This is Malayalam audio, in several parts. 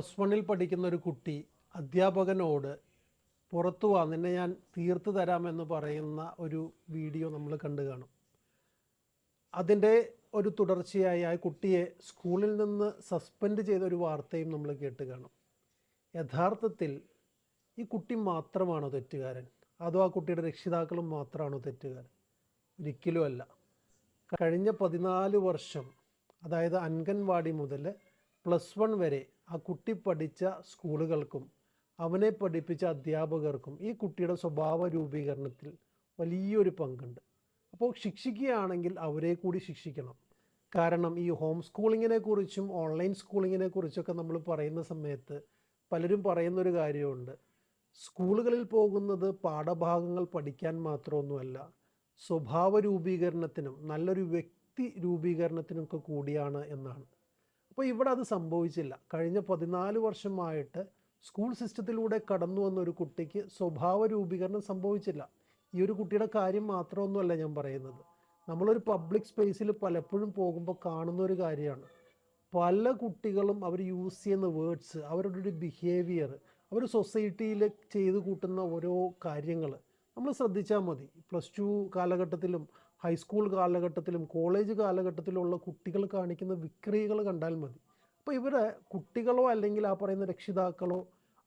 +1 പഠിക്കുന്ന ഒരു കുട്ടി അധ്യാപകനോട് പുറത്തു വാ, നിന്നെ ഞാൻ തീർത്തു തരാമെന്ന് പറയുന്ന ഒരു വീഡിയോ നമ്മൾ കണ്ടു കാണും. അതിൻ്റെ ഒരു തുടർച്ചയായി ആ കുട്ടിയെ സ്കൂളിൽ നിന്ന് സസ്പെൻഡ് ചെയ്ത ഒരു വാർത്തയും നമ്മൾ കേട്ട് കാണും. യഥാർത്ഥത്തിൽ ഈ കുട്ടി മാത്രമാണോ തെറ്റുകാരൻ, അതോ ആ കുട്ടിയുടെ രക്ഷിതാക്കളും മാത്രമാണോ തെറ്റുകാരൻ? ഒരിക്കലുമല്ല. കഴിഞ്ഞ 14 വർഷം, അതായത് അംഗൻവാടി മുതൽ +1 വരെ ആ കുട്ടി പഠിച്ച സ്കൂളുകൾക്കും അവനെ പഠിപ്പിച്ച അധ്യാപകർക്കും ഈ കുട്ടിയുടെ സ്വഭാവ രൂപീകരണത്തിൽ വലിയൊരു പങ്കുണ്ട്. അപ്പോൾ ശിക്ഷിക്കുകയാണെങ്കിൽ അവരെ കൂടി ശിക്ഷിക്കണം. കാരണം ഈ ഹോം സ്കൂളിങ്ങിനെ കുറിച്ചും ഓൺലൈൻ സ്കൂളിങ്ങിനെ കുറിച്ചൊക്കെ നമ്മൾ പറയുന്ന സമയത്ത് പലരും പറയുന്നൊരു കാര്യമുണ്ട്. സ്കൂളുകളിൽ പോകുന്നത് പാഠഭാഗങ്ങൾ പഠിക്കാൻ മാത്രമൊന്നുമല്ല, സ്വഭാവ രൂപീകരണത്തിനും നല്ലൊരു വ്യക്തി രൂപീകരണത്തിനൊക്കെ കൂടിയാണ് എന്നാണ്. അപ്പോൾ ഇവിടെ അത് സംഭവിച്ചില്ല. കഴിഞ്ഞ 14 വർഷമായിട്ട് സ്കൂൾ സിസ്റ്റത്തിലൂടെ കടന്നു വന്ന ഒരു കുട്ടിക്ക് സ്വഭാവ രൂപീകരണം സംഭവിച്ചില്ല. ഈ ഒരു കുട്ടിയുടെ കാര്യം മാത്രമൊന്നുമല്ല ഞാൻ പറയുന്നത്. നമ്മളൊരു പബ്ലിക് സ്പേസിൽ പലപ്പോഴും പോകുമ്പോൾ കാണുന്ന ഒരു കാര്യമാണ്. പല കുട്ടികളും അവർ യൂസ് ചെയ്യുന്ന വേർഡ്സ്, അവരുടെ ഒരു ബിഹേവിയർ, അവർ സൊസൈറ്റിയിൽ ചെയ്തു കൂട്ടുന്ന ഓരോ കാര്യങ്ങൾ നമ്മൾ ശ്രദ്ധിച്ചാൽ മതി. +2 കാലഘട്ടത്തിലും ഹൈസ്കൂൾ കാലഘട്ടത്തിലും കോളേജ് കാലഘട്ടത്തിലുള്ള കുട്ടികൾ കാണിക്കുന്ന വിക്രിയകൾ കണ്ടാൽ മതി. അപ്പോൾ ഇവിടെ കുട്ടികളോ അല്ലെങ്കിൽ ആ പറയുന്ന രക്ഷിതാക്കളോ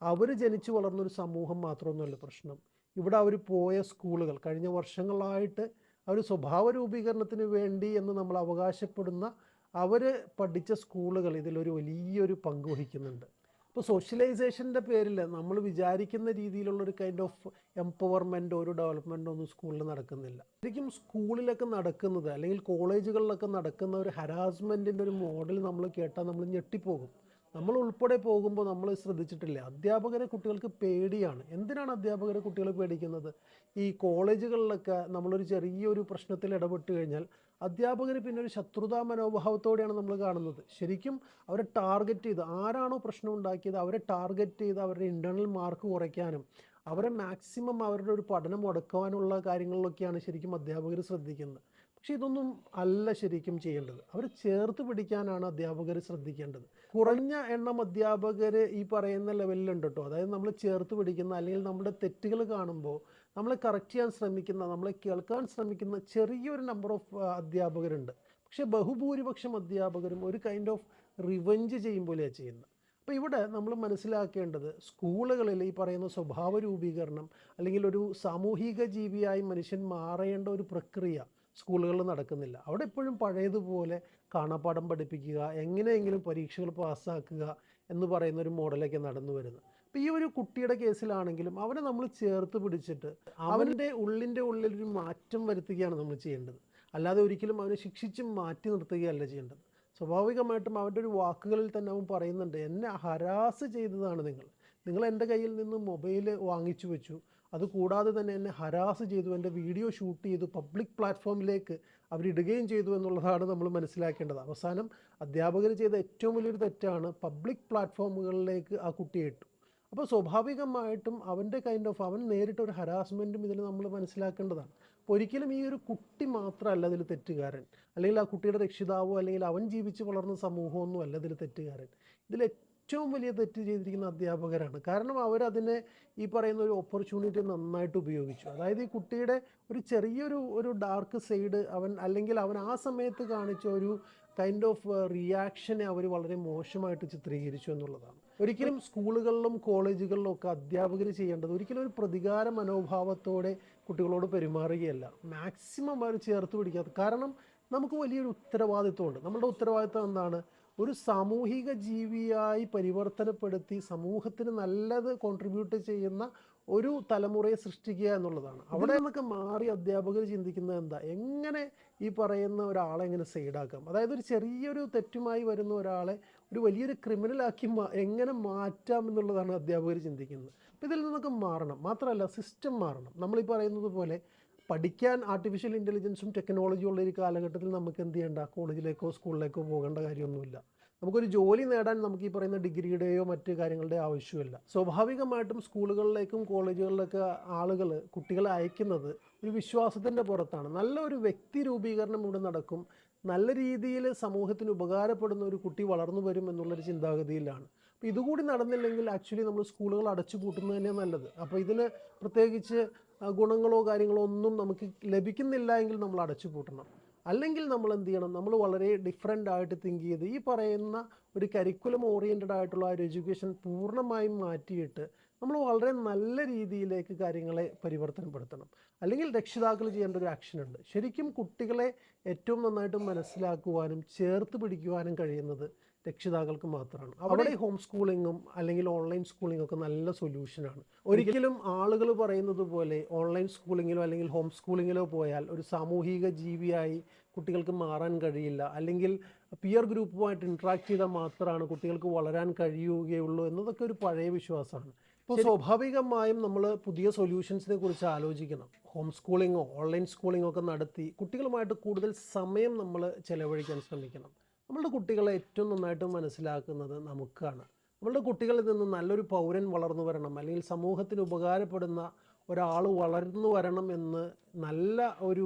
അവർ ജനിച്ചു വളർന്നൊരു സമൂഹം മാത്രമൊന്നുമല്ല പ്രശ്നം. ഇവിടെ അവർ പോയ സ്കൂളുകൾ, കഴിഞ്ഞ വർഷങ്ങളായിട്ട് അവർ സ്വഭാവ രൂപീകരണത്തിന് വേണ്ടി എന്ന് നമ്മൾ അവകാശപ്പെടുന്ന അവർ പഠിച്ച സ്കൂളുകൾ ഇതിലൊരു വലിയൊരു പങ്ക് വഹിക്കുന്നുണ്ട്. ഇപ്പോൾ സോഷ്യലൈസേഷൻ്റെ പേരിൽ നമ്മൾ വിചാരിക്കുന്ന രീതിയിലുള്ളൊരു കൈൻഡ് ഓഫ് എംപവർമെൻറ്റോ ഒരു ഡെവലപ്മെൻറ്റോ ഒന്നും സ്കൂളിൽ നടക്കുന്നില്ല. ശരിക്കും സ്കൂളിലൊക്കെ നടക്കുന്നത് അല്ലെങ്കിൽ കോളേജുകളിലൊക്കെ നടക്കുന്ന ഒരു ഹരാസ്മെൻറ്റിൻ്റെ ഒരു മോഡൽ നമ്മൾ കേട്ടാൽ നമ്മൾ ഞെട്ടിപ്പോകും. നമ്മൾ ഉൾപ്പെടെ പോകുമ്പോൾ നമ്മൾ ശ്രദ്ധിച്ചിട്ടില്ല, അധ്യാപകരെ കുട്ടികൾക്ക് പേടിയാണ്. എന്തിനാണ് അധ്യാപകരെ കുട്ടികൾ പേടിക്കുന്നത്? ഈ കോളേജുകളിലൊക്കെ നമ്മളൊരു ചെറിയൊരു പ്രശ്നത്തിൽ ഇടപെട്ട് കഴിഞ്ഞാൽ അധ്യാപകർ പിന്നെ ഒരു ശത്രുതാ മനോഭാവത്തോടെയാണ് നമ്മൾ കാണുന്നത്. ശരിക്കും അവരെ ടാർഗറ്റ് ചെയ്ത്, ആരാണോ പ്രശ്നം ഉണ്ടാക്കിയത് അവരെ ടാർഗറ്റ് ചെയ്ത് അവരുടെ ഇൻറ്റേർണൽ മാർക്ക് കുറയ്ക്കാനും അവരെ മാക്സിമം അവരുടെ ഒരു പഠനം മുടക്കാനുള്ള കാര്യങ്ങളിലൊക്കെയാണ് ശരിക്കും അധ്യാപകർ ശ്രദ്ധിക്കുന്നത്. പക്ഷേ ഇതൊന്നും അല്ല ശരിക്കും ചെയ്യേണ്ടത്. അവർ ചേർത്ത് പിടിക്കാനാണ് അധ്യാപകർ ശ്രദ്ധിക്കേണ്ടത്. കുറഞ്ഞ എണ്ണം അധ്യാപകർ ഈ പറയുന്ന ലെവലിലുണ്ട് കേട്ടോ. അതായത് നമ്മൾ ചേർത്ത് പിടിക്കുന്ന അല്ലെങ്കിൽ നമ്മുടെ തെറ്റുകൾ കാണുമ്പോൾ നമ്മളെ കറക്റ്റ് ചെയ്യാൻ ശ്രമിക്കുന്ന, നമ്മളെ കേൾക്കാൻ ശ്രമിക്കുന്ന ചെറിയൊരു നമ്പർ ഓഫ് അധ്യാപകരുണ്ട്. പക്ഷേ ബഹുഭൂരിപക്ഷം അധ്യാപകരും ഒരു കൈൻഡ് ഓഫ് റിവഞ്ച് ചെയ്യും പോലെയാണ് ചെയ്യുന്നത്. അപ്പോൾ ഇവിടെ നമ്മൾ മനസ്സിലാക്കേണ്ടത്, സ്കൂളുകളിൽ ഈ പറയുന്ന സ്വഭാവ രൂപീകരണം അല്ലെങ്കിൽ ഒരു സാമൂഹിക ജീവിയായി മനുഷ്യൻ മാറേണ്ട ഒരു പ്രക്രിയ സ്കൂളുകളിൽ നടക്കുന്നില്ല. അവിടെ എപ്പോഴും പഴയതുപോലെ കാണാപ്പാഠം പഠിപ്പിക്കുക, എങ്ങനെയെങ്കിലും പരീക്ഷകൾ പാസ്സാക്കുക എന്ന് പറയുന്ന ഒരു മോഡലൊക്കെ നടന്നു വരുന്നത്. അപ്പോൾ ഈ ഒരു കുട്ടിയുടെ കേസിലാണെങ്കിലും അവനെ നമ്മൾ ചേർത്ത് പിടിച്ചിട്ട് അവൻ്റെ ഉള്ളിലൊരു മാറ്റം വരുത്തുകയാണ് നമ്മൾ ചെയ്യേണ്ടത്. അല്ലാതെ ഒരിക്കലും അവനെ ശിക്ഷിച്ച് മാറ്റി നിർത്തുകയല്ല ചെയ്യേണ്ടത്. സ്വാഭാവികമായിട്ടും അവൻ്റെ ഒരു വാക്കുകളിൽ തന്നെ അവൻ പറയുന്നുണ്ട്, എന്നെ ഹരാസ് ചെയ്തതാണ് നിങ്ങൾ എൻ്റെ കയ്യിൽ നിന്ന് മൊബൈൽ വാങ്ങിച്ചു വെച്ചു, അതുകൂടാതെ തന്നെ എന്നെ ഹരാസ് ചെയ്തു, എൻ്റെ വീഡിയോ ഷൂട്ട് ചെയ്തു, പബ്ലിക് പ്ലാറ്റ്ഫോമിലേക്ക് അവരിടുകയും ചെയ്തു എന്നുള്ളതാണ് നമ്മൾ മനസ്സിലാക്കേണ്ടത്. അവസാനം അധ്യാപകർ ചെയ്ത ഏറ്റവും വലിയൊരു തെറ്റാണ് പബ്ലിക് പ്ലാറ്റ്ഫോമുകളിലേക്ക് ആ കുട്ടിയെ ഇട്ടു. അപ്പോൾ സ്വാഭാവികമായിട്ടും അവൻ്റെ കൈൻഡ് ഓഫ് അവൻ നേരിട്ടൊരു ഹരാസ്മെൻറ്റും ഇതിൽ നമ്മൾ മനസ്സിലാക്കേണ്ടതാണ്. അപ്പോൾ ഒരിക്കലും ഈ ഒരു കുട്ടി മാത്രമല്ല ഇതിൽ തെറ്റുകാരൻ, അല്ലെങ്കിൽ ആ കുട്ടിയുടെ രക്ഷിതാവോ അല്ലെങ്കിൽ അവൻ ജീവിച്ച് വളർന്ന സമൂഹമൊന്നും അല്ല ഇതിൽ തെറ്റുകാരൻ. ഇതിൽ ഏറ്റവും വലിയ തെറ്റ് ചെയ്തിരിക്കുന്ന അധ്യാപകരാണ്. കാരണം അവരതിനെ ഈ പറയുന്ന ഒരു ഓപ്പർച്യൂണിറ്റി നന്നായിട്ട് ഉപയോഗിച്ചു. അതായത് ഈ കുട്ടിയുടെ ഒരു ചെറിയൊരു ഡാർക്ക് സൈഡ് അവൻ ആ സമയത്ത് കാണിച്ച ഒരു കൈൻഡ് ഓഫ് റിയാക്ഷനെ അവർ വളരെ മോശമായിട്ട് ചിത്രീകരിച്ചു എന്നുള്ളതാണ്. ഒരിക്കലും സ്കൂളുകളിലും കോളേജുകളിലും ഒക്കെ അധ്യാപകർ ചെയ്യേണ്ടത് ഒരിക്കലും ഒരു പ്രതികാര മനോഭാവത്തോടെ കുട്ടികളോട് പെരുമാറുകയല്ല, മാക്സിമം അവർ ചേർത്ത് പിടിക്കാത്ത. കാരണം നമുക്ക് വലിയൊരു ഉത്തരവാദിത്വമുണ്ട്. നമ്മുടെ ഉത്തരവാദിത്വം എന്താണ്? ഒരു സാമൂഹിക ജീവിയായി പരിവർത്തനപ്പെടുത്തി സമൂഹത്തിന് നല്ലത് കോൺട്രിബ്യൂട്ട് ചെയ്യുന്ന ഒരു തലമുറയെ സൃഷ്ടിക്കുക എന്നുള്ളതാണ്. അവിടെ നിന്നൊക്കെ മാറി അധ്യാപകർ ചിന്തിക്കുന്നത് എന്താ, എങ്ങനെ ഈ പറയുന്ന ഒരാളെ എങ്ങനെ സൈഡാക്കാം, അതായത് ഒരു ചെറിയൊരു തെറ്റുമായി വരുന്ന ഒരാളെ ഒരു വലിയൊരു ക്രിമിനലാക്കി എങ്ങനെ മാറ്റാം എന്നുള്ളതാണ് അധ്യാപകർ ചിന്തിക്കുന്നത്. അപ്പോൾ ഇതിൽ നിന്നൊക്കെ മാറണം. മാത്രമല്ല സിസ്റ്റം മാറണം. നമ്മളീ പറയുന്നത് പോലെ പഠിക്കാൻ ആർട്ടിഫിഷ്യൽ ഇൻ്റലിജൻസും ടെക്നോളജിയും ഉള്ള ഒരു കാലഘട്ടത്തിൽ നമുക്ക് എന്ത് ചെയ്യേണ്ട, കോളേജിലേക്കോ സ്കൂളിലേക്കോ പോകേണ്ട കാര്യമൊന്നുമില്ല. നമുക്കൊരു ജോലി നേടാൻ നമുക്ക് ഈ പറയുന്ന ഡിഗ്രിയുടെയോ മറ്റ് കാര്യങ്ങളുടെയോ ആവശ്യമില്ല. സ്വാഭാവികമായിട്ടും സ്കൂളുകളിലേക്കും കോളേജുകളിലൊക്കെ കുട്ടികളെ അയക്കുന്നത് ഒരു വിശ്വാസത്തിൻ്റെ പുറത്താണ്. നല്ലൊരു വ്യക്തി രൂപീകരണം ഇവിടെ നടക്കും, നല്ല രീതിയിൽ സമൂഹത്തിന് ഉപകാരപ്പെടുന്ന ഒരു കുട്ടി വളർന്നു വരും എന്നുള്ളൊരു ചിന്താഗതിയിലാണ്. അപ്പോൾ ഇതുകൂടി നടന്നില്ലെങ്കിൽ ആക്ച്വലി നമ്മൾ സ്കൂളുകൾ അടച്ചു പൂട്ടുന്നത് തന്നെയാണ് നല്ലത്. അപ്പോൾ ഇതിന് പ്രത്യേകിച്ച് ഗുണങ്ങളോ കാര്യങ്ങളോ ഒന്നും നമുക്ക് ലഭിക്കുന്നില്ല എങ്കിൽ നമ്മൾ അടച്ചു പൂട്ടണം. അല്ലെങ്കിൽ നമ്മൾ എന്ത് ചെയ്യണം, നമ്മൾ വളരെ ഡിഫറെൻ്റ് ആയിട്ട് തിങ്ക് ചെയ്ത് ഈ പറയുന്ന ഒരു കരിക്കുലം ഓറിയൻറ്റഡ് ആയിട്ടുള്ള ഒരു എഡ്യൂക്കേഷൻ പൂർണ്ണമായും മാറ്റിയിട്ട് നമ്മൾ വളരെ നല്ല രീതിയിലേക്ക് കാര്യങ്ങളെ പരിവർത്തനപ്പെടുത്തണം. അല്ലെങ്കിൽ രക്ഷിതാക്കൾ ചെയ്യേണ്ട ഒരു ആക്ഷൻ ഉണ്ട്. ശരിക്കും കുട്ടികളെ ഏറ്റവും നന്നായിട്ട് മനസ്സിലാക്കുവാനും ചേർത്ത് പിടിക്കുവാനും കഴിയുന്നത് രക്ഷിതാക്കൾക്ക് മാത്രമാണ്. അവിടെ ഹോം സ്കൂളിങ്ങും അല്ലെങ്കിൽ ഓൺലൈൻ സ്കൂളിങ്ങും ഒക്കെ നല്ല സൊല്യൂഷനാണ്. ഒരിക്കലും ആളുകൾ പറയുന്നത് പോലെ ഓൺലൈൻ സ്കൂളിങ്ങിലോ അല്ലെങ്കിൽ ഹോം സ്കൂളിങ്ങിലോ പോയാൽ ഒരു സാമൂഹിക ജീവിയായി കുട്ടികൾക്ക് മാറാൻ കഴിയില്ല, അല്ലെങ്കിൽ പിയർ ഗ്രൂപ്പുമായിട്ട് ഇൻട്രാക്ട് ചെയ്താൽ മാത്രമാണ് കുട്ടികൾക്ക് വളരാൻ കഴിയുകയുള്ളൂ എന്നതൊക്കെ ഒരു പഴയ വിശ്വാസമാണ്. ഇപ്പോൾ സ്വാഭാവികമായും നമ്മൾ പുതിയ സൊല്യൂഷൻസിനെ കുറിച്ച് ആലോചിക്കണം. ഹോം സ്കൂളിങ്ങോ ഓൺലൈൻ സ്കൂളിങ്ങോ ഒക്കെ നടത്തി കുട്ടികളുമായിട്ട് കൂടുതൽ സമയം നമ്മൾ ചെലവഴിക്കാൻ ശ്രമിക്കണം. നമ്മളുടെ കുട്ടികളെ ഏറ്റവും നന്നായിട്ട് മനസ്സിലാക്കുന്നത് നമുക്കാണ്. നമ്മളുടെ കുട്ടികളിൽ നിന്ന് നല്ലൊരു പൗരൻ വളർന്നു വരണം, അല്ലെങ്കിൽ സമൂഹത്തിന് ഉപകാരപ്പെടുന്ന ഒരാൾ വളർന്നു വരണം എന്ന് നല്ല ഒരു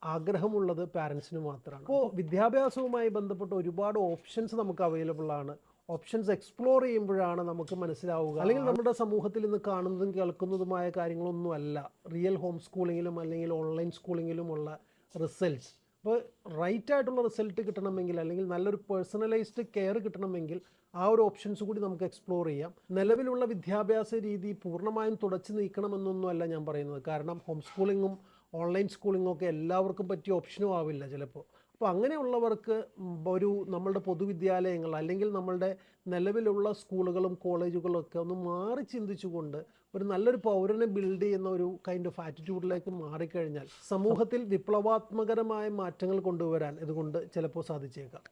ആഗ്രഹമുള്ളത് പാരൻസിന് മാത്രമാണ്. അപ്പോൾ വിദ്യാഭ്യാസവുമായി ബന്ധപ്പെട്ട ഒരുപാട് ഓപ്ഷൻസ് നമുക്ക് അവൈലബിൾ ആണ്. ഓപ്ഷൻസ് എക്സ്പ്ലോർ ചെയ്യുമ്പോഴാണ് നമുക്ക് മനസ്സിലാവുക, അല്ലെങ്കിൽ നമ്മുടെ സമൂഹത്തിൽ ഇന്ന് കാണുന്നതും കേൾക്കുന്നതുമായ കാര്യങ്ങളൊന്നുമല്ല റിയൽ ഹോം സ്കൂളിങ്ങിലും അല്ലെങ്കിൽ ഓൺലൈൻ സ്കൂളിങ്ങിലുമുള്ള റിസൾട്ട്സ്. അപ്പോൾ റൈറ്റ് ആയിട്ടുള്ള റിസൾട്ട് കിട്ടണമെങ്കിൽ, അല്ലെങ്കിൽ നല്ലൊരു പേഴ്സണലൈസ്ഡ് കെയർ കിട്ടണമെങ്കിൽ ആ ഒരു ഓപ്ഷൻസ് കൂടി നമുക്ക് എക്സ്പ്ലോർ ചെയ്യാം. നിലവിലുള്ള വിദ്യാഭ്യാസ രീതി പൂർണ്ണമായും തുടച്ചു നീക്കണമെന്നൊന്നുമല്ല ഞാൻ പറയുന്നത്. കാരണം ഹോം സ്കൂളിങ്ങും ഓൺലൈൻ സ്കൂളിങ്ങും ഒക്കെ എല്ലാവർക്കും പറ്റിയ ഓപ്ഷനും ആവില്ല ചിലപ്പോൾ. അപ്പോൾ അങ്ങനെയുള്ളവർക്ക് നമ്മളുടെ പൊതുവിദ്യാലയങ്ങൾ അല്ലെങ്കിൽ നമ്മളുടെ നിലവിലുള്ള സ്കൂളുകളും കോളേജുകളും ഒക്കെ ഒന്ന് മാറി ചിന്തിച്ചുകൊണ്ട് ഒരു നല്ലൊരു പൗരനെ ബിൽഡ് ചെയ്യുന്ന ഒരു കൈൻഡ് ഓഫ് ആറ്റിറ്റ്യൂഡിലേക്ക് മാറിക്കഴിഞ്ഞാൽ സമൂഹത്തിൽ വിപ്ലവാത്മകരമായ മാറ്റങ്ങൾ കൊണ്ടുവരാൻ ഇതുകൊണ്ട് ചിലപ്പോൾ സാധിച്ചേക്കാം.